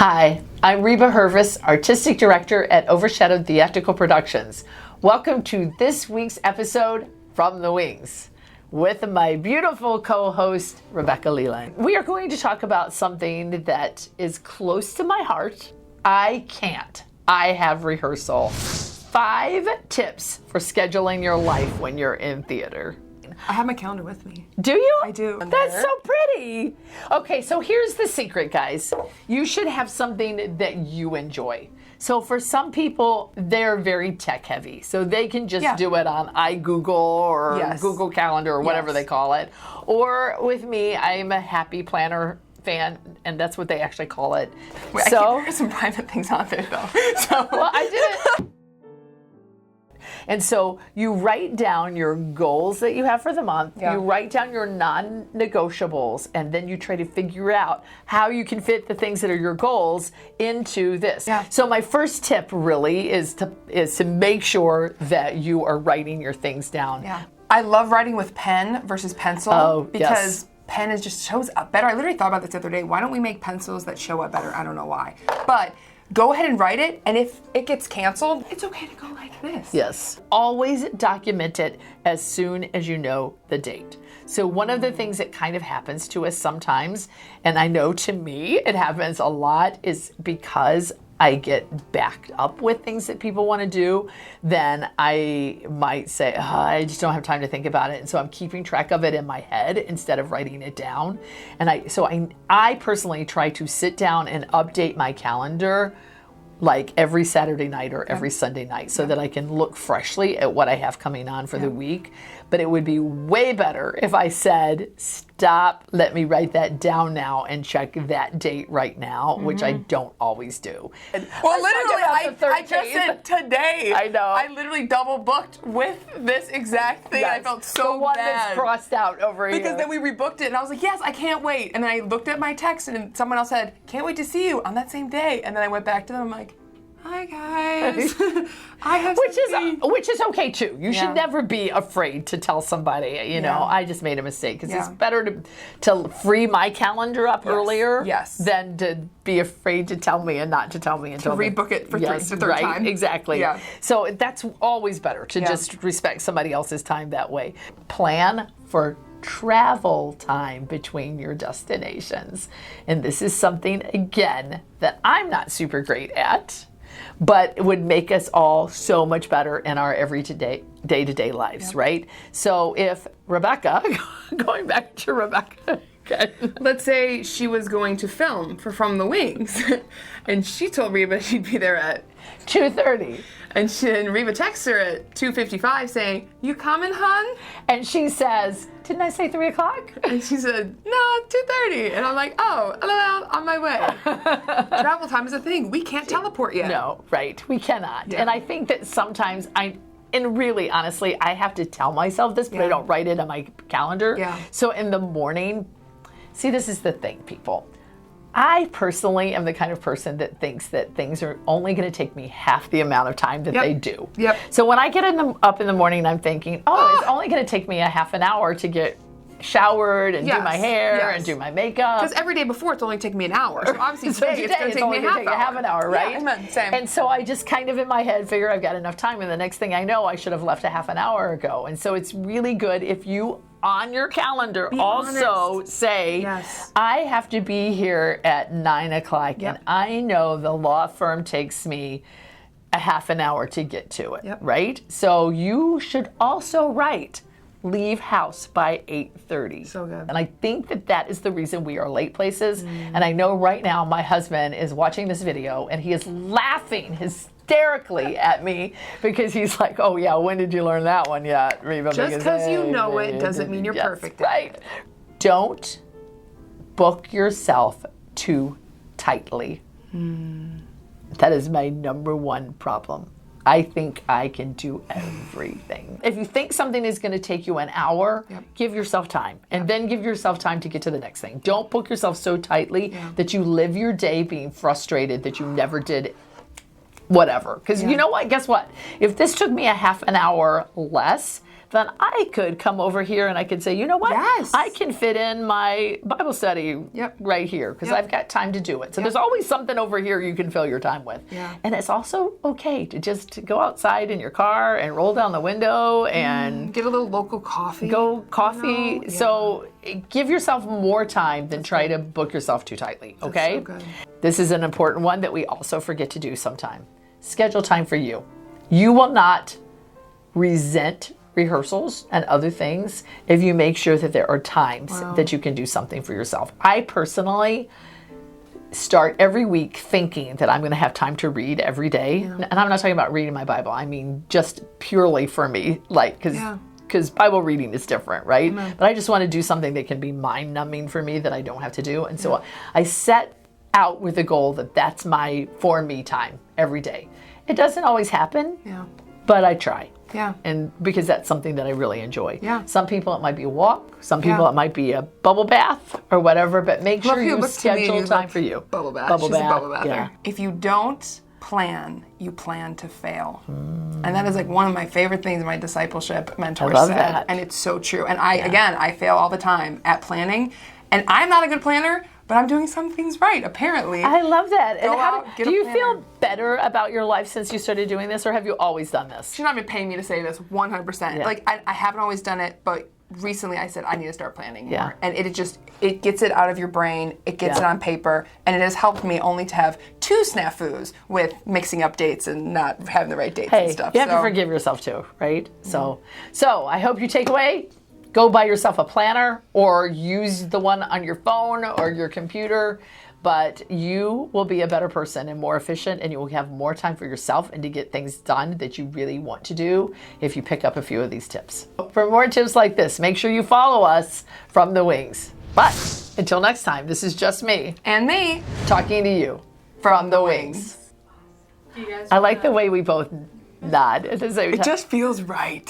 Hi, I'm Reba Hervis, Artistic Director at Overshadowed Theatrical Productions. Welcome to this week's episode From the Wings with my beautiful co-host, Rebecca Leland. We are going to talk about something that is close to my heart. I have rehearsal. 5 tips for scheduling your life when you're in theater. I have my calendar with me. Do you? I do. That's so pretty. Okay, so here's the secret, guys. You should have something that you enjoy. So for some people, they're very tech heavy. So they can just do it on iGoogle or Google Calendar or whatever they call it. Or with me, I'm a Happy Planner fan, and that's what they actually call it. Wait, so I keep some private things on there though. Well, I did it. And so you write down your goals that you have for the month, you write down your non-negotiables, and then you try to figure out how you can fit the things that are your goals into this. Yeah. So my first tip really is to make sure that you are writing your things down. Yeah. I love writing with pen versus pencil because pen just shows up better. I literally thought about this the other day. Why don't we make pencils that show up better? I don't know why. But go ahead and write it, and if it gets canceled, it's okay to go like this. Yes. Always document it as soon as you know the date. So one of the things that kind of happens to us sometimes, and I know to me it happens a lot, is because I get backed up with things that people want to do, then I might say, I just don't have time to think about it. And so I'm keeping track of it in my head instead of writing it down. And I personally try to sit down and update my calendar like every Saturday night or every Sunday night so that I can look freshly at what I have coming on for the week. But it would be way better if I said, stop, let me write that down now and check that date right now, which I don't always do. Well, literally, I just said today. I know. I literally double booked with this exact thing. Yes. I felt so the one bad. that's crossed out over here. Because then we rebooked it, and I was like, yes, I can't wait. And then I looked at my text, and someone else said, can't wait to see you on that same day. And then I went back to them, I'm like, hi guys. I have which is okay too. You should never be afraid to tell somebody, you know, I just made a mistake, because it's better to free my calendar up earlier than to be afraid to tell me and not to tell me until rebook it for the third time. Exactly. Yeah. So that's always better to just respect somebody else's time that way. Plan for travel time between your destinations. And this is something, again, that I'm not super great at, but it would make us all so much better in our everyday, day-to-day lives, right? So if Rebecca, going back to Rebecca, let's say she was going to film for From the Wings, and she told Reba she'd be there at 2:30. And Reba texts her at 2:55 saying, you coming, hun? And she says, didn't I say 3 o'clock? And she said, no, 2:30. And I'm like, oh, LOL, on my way. Travel time is a thing. We can't teleport yet. No, right. We cannot. And I think that sometimes and really, honestly, I have to tell myself this, but I don't write it on my calendar. Yeah. So in the morning, see, this is the thing, people. I personally am the kind of person that thinks that things are only going to take me half the amount of time that they do. Yep. So when I get up in the morning, I'm thinking, it's only going to take me a half an hour to get showered and do my hair and do my makeup. Because every day before it's only taking me an hour. So obviously today it's going to take me a half an hour, right? Yeah, same. And so I just kind of in my head figure I've got enough time, and the next thing I know, I should have left a half an hour ago. And so it's really good if you on your calendar also say, I have to be here at 9 o'clock, and I know the law firm takes me a half an hour to get to it, right? So you should also write, leave house by 8:30. So good. And I think that is the reason we are late places. And I know right now my husband is watching this video, and he is laughing hysterically at me because he's like, oh yeah, when did you learn that one yet, Reba? Just because you know it doesn't mean you're perfect. Right. Don't book yourself too tightly. That is my number one problem. I think I can do everything. If you think something is going to take you an hour, give yourself time. And then give yourself time to get to the next thing. Don't book yourself so tightly that you live your day being frustrated that you never did whatever. Because you know what? Guess what? If this took me a half an hour less, then I could come over here and I could say, you know what? Yes. I can fit in my Bible study Yep. right here because Yep. I've got time to do it. So there's always something over here you can fill your time with. Yeah. And it's also okay to just go outside in your car and roll down the window and Get a little local coffee. go coffee. You know? Yeah. So give yourself more time than try to book yourself too tightly, okay? so good. This is an important one that we also forget to do sometime. Schedule time for you. You will not resent rehearsals and other things if you make sure that there are times that you can do something for yourself. I personally start every week thinking that I'm going to have time to read every day. And I'm not talking about reading my Bible. I mean just purely for me, like because Bible reading is different, right? But I just want to do something that can be mind-numbing for me that I don't have to do. And so I set out with the goal that that's my for me time every day. It doesn't always happen, but I try. Yeah. And because that's something that I really enjoy. Yeah. Some people it might be a walk, some people it might be a bubble bath or whatever, but make sure you schedule time for you. Bubble bath. Bubble She's bath. a bubble bather. Yeah. If you don't plan, you plan to fail. And that is like one of my favorite things my discipleship mentor love said. that. And it's so true. And I fail all the time at planning. And I'm not a good planner, but I'm doing some things right, apparently. I love that. And do you planner. feel better about your life since you started doing this, or have you always done this? She's not even paying me to say this 100%. Yeah. Like, I haven't always done it, but recently I said I need to start planning more. Yeah. And it gets it out of your brain, it gets it on paper, and it has helped me only to have 2 snafus with mixing up dates and not having the right dates and stuff. You have to forgive yourself too, right? So I hope you take away, go buy yourself a planner or use the one on your phone or your computer, but you will be a better person and more efficient, and you will have more time for yourself and to get things done that you really want to do if you pick up a few of these tips. For more tips like this, make sure you follow us from the wings. But until next time, this is just me And me talking to you from the wings. I like the way we both nod at the same time. It just feels right.